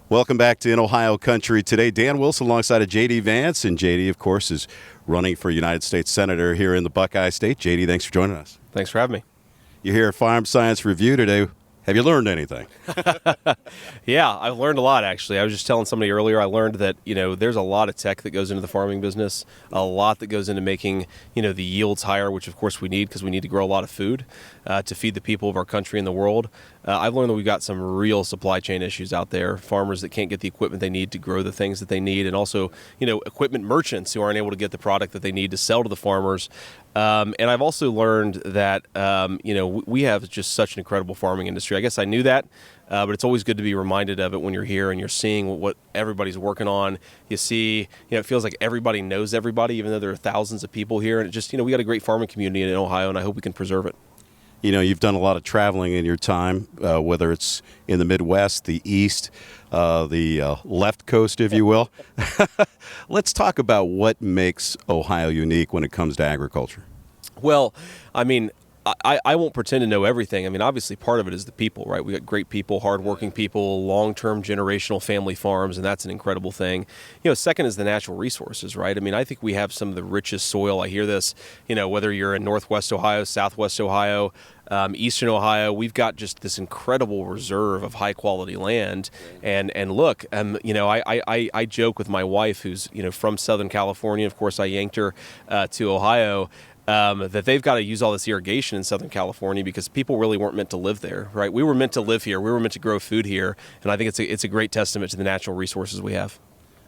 Welcome back to In Ohio Country today. Dan Wilson alongside of JD Vance, and JD, of course, is running for United States Senator here in the Buckeye State. JD, thanks for joining us. Thanks for having me. You're here at Farm Science Review today. Have you learned anything? Yeah, I've learned a lot, actually. I was just telling somebody earlier, I learned that, there's a lot of tech that goes into the farming business, a lot that goes into making, the yields higher, which of course we need because we need to grow a lot of food to feed the people of our country and the world. I've learned that we've got some real supply chain issues out there, farmers that can't get the equipment they need to grow the things that they need, and also, equipment merchants who aren't able to get the product that they need to sell to the farmers. And I've also learned that, we have just such an incredible farming industry. I guess I knew that, but it's always good to be reminded of it when you're here and you're seeing what everybody's working on. You see, it feels like everybody knows everybody, even though there are thousands of people here. And it just, we got a great farming community in Ohio, and I hope we can preserve it. You've done a lot of traveling in your time, whether it's in the Midwest, the East, the left coast, if you will. Let's talk about what makes Ohio unique when it comes to agriculture. Well, I won't pretend to know everything. Obviously, part of it is the people, right? We got great people, hardworking people, long-term generational family farms, and that's an incredible thing. Second is the natural resources, right? I think we have some of the richest soil. I hear this, whether you're in Northwest Ohio, Southwest Ohio, Eastern Ohio, we've got just this incredible reserve of high-quality land. And look, I joke with my wife, who's from Southern California. Of course, I yanked her to Ohio. That they've got to use all this irrigation in Southern California because people really weren't meant to live there, right? We were meant to live here. We were meant to grow food here. And I think it's a great testament to the natural resources we have.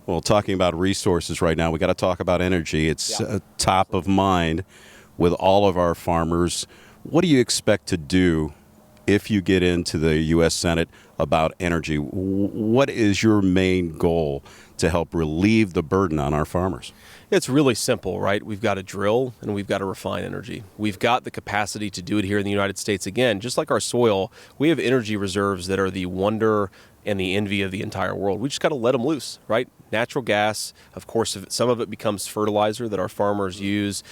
Well, talking about resources right now, we got to talk about energy. It's top of mind with all of our farmers. What do you expect to do if you get into the U.S. Senate about energy? What is your main goal to help relieve the burden on our farmers? It's really simple, right? We've got to drill and we've got to refine energy. We've got the capacity to do it here in the United States. Again, just like our soil, we have energy reserves that are the wonder and the envy of the entire world. We just got to let them loose, right? Natural gas, of course, some of it becomes fertilizer that our farmers use.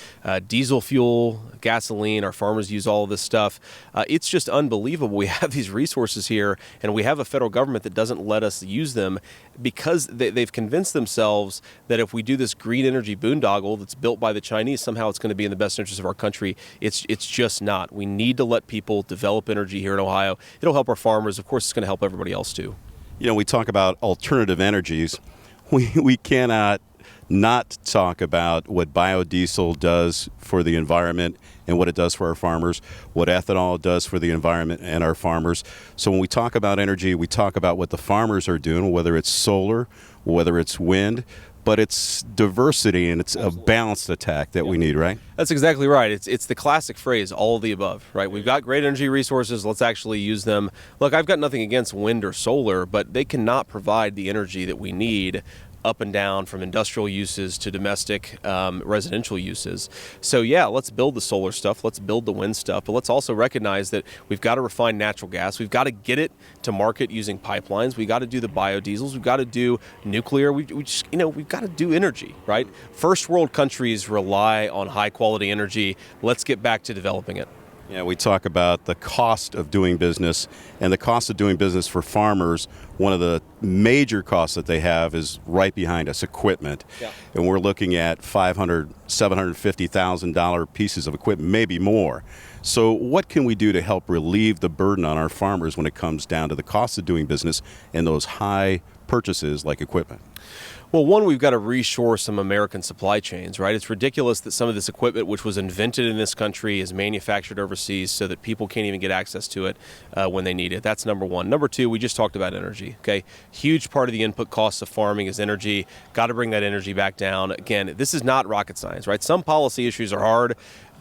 Diesel fuel, gasoline, our farmers use all of this stuff. It's just unbelievable. We have these resources here, and we have a federal government that doesn't let us use them because they've convinced themselves that if we do this green energy boondoggle that's built by the Chinese, somehow it's going to be in the best interest of our country. It's just not. We need to let people develop energy here in Ohio. It'll help our farmers. Of course, it's going to help everybody else, too. We talk about alternative energies. We cannot not talk about what biodiesel does for the environment and what it does for our farmers, what ethanol does for the environment and our farmers. So when we talk about energy, we talk about what the farmers are doing, whether it's solar, whether it's wind, but it's diversity and it's a balanced attack that we need, right? That's exactly right. It's the classic phrase, all of the above, right? We've got great energy resources. Let's actually use them. Look, I've got nothing against wind or solar, but they cannot provide the energy that we need up and down from industrial uses to domestic residential uses. So yeah, let's build the solar stuff, let's build the wind stuff, but let's also recognize that we've got to refine natural gas, we've got to get it to market using pipelines, we've got to do the biodiesels, we've got to do nuclear, we've got to do energy, right? First world countries rely on high quality energy. Let's get back to developing it. Yeah, we talk about the cost of doing business, and the cost of doing business for farmers, one of the major costs that they have is right behind us, equipment. Yeah. And we're looking at $500,000, $750,000 pieces of equipment, maybe more. So what can we do to help relieve the burden on our farmers when it comes down to the cost of doing business and those high purchases like equipment? Well, one, we've got to reshore some American supply chains, right? It's ridiculous that some of this equipment, which was invented in this country, is manufactured overseas so that people can't even get access to it when they need it. That's number one. Number two, we just talked about energy, okay? Huge part of the input costs of farming is energy. Got to bring that energy back down. Again, this is not rocket science, right? Some policy issues are hard.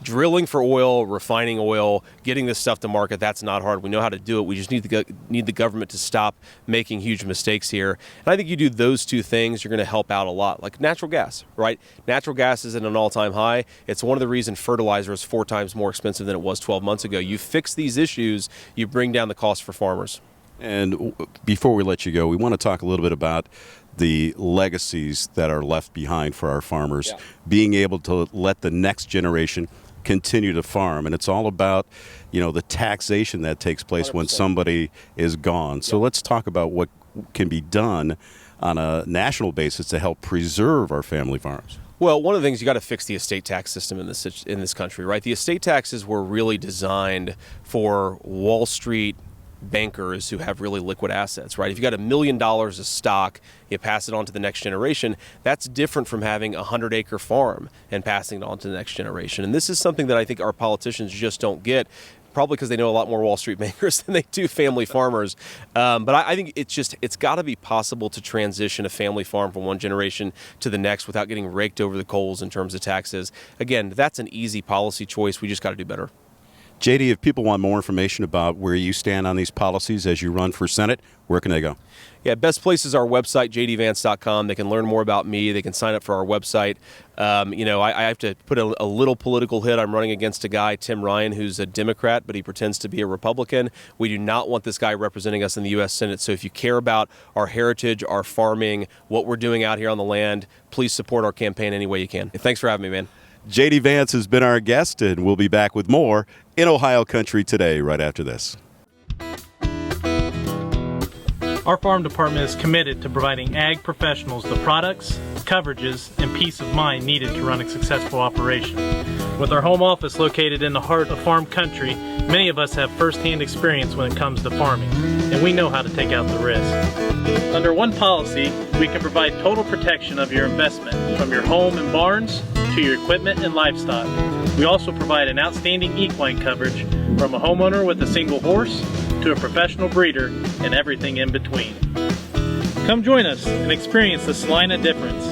Drilling for oil, refining oil, getting this stuff to market, that's not hard. We know how to do it. We just need the government to stop making huge mistakes here. And I think you do those two things, you're going to help out a lot. Like natural gas, right? Natural gas is at an all-time high. It's one of the reasons fertilizer is 4 times more expensive than it was 12 months ago. You fix these issues, you bring down the cost for farmers. And before we let you go, we want to talk a little bit about the legacies that are left behind for our farmers, being able to let the next generation continue to farm. And it's all about, the taxation that takes place 100%. When somebody is gone. So let's talk about what can be done on a national basis to help preserve our family farms? Well, one of the things, you got to fix the estate tax system in this country, right? The estate taxes were really designed for Wall Street bankers who have really liquid assets, right? If you got $1 million of stock, you pass it on to the next generation. That's different from having a 100-acre farm and passing it on to the next generation. And this is something that I think our politicians just don't get, probably because they know a lot more Wall Street bankers than they do family farmers. But I think it's got to be possible to transition a family farm from one generation to the next without getting raked over the coals in terms of taxes. Again, that's an easy policy choice. We just got to do better. JD, if people want more information about where you stand on these policies as you run for Senate, where can they go? Yeah, best place is our website, jdvance.com. They can learn more about me. They can sign up for our website. I have to put a little political hit. I'm running against a guy, Tim Ryan, who's a Democrat, but he pretends to be a Republican. We do not want this guy representing us in the U.S. Senate. So if you care about our heritage, our farming, what we're doing out here on the land, please support our campaign any way you can. Thanks for having me, man. JD Vance has been our guest, and we'll be back with more in Ohio Country Today right after this. Our farm department is committed to providing ag professionals the products, coverages, and peace of mind needed to run a successful operation. With our home office located in the heart of farm country, many of us have first-hand experience when it comes to farming, and we know how to take out the risk. Under one policy, we can provide total protection of your investment, from your home and barns to your equipment and livestock. We also provide an outstanding equine coverage, from a homeowner with a single horse to a professional breeder and everything in between. Come join us and experience the Celina difference.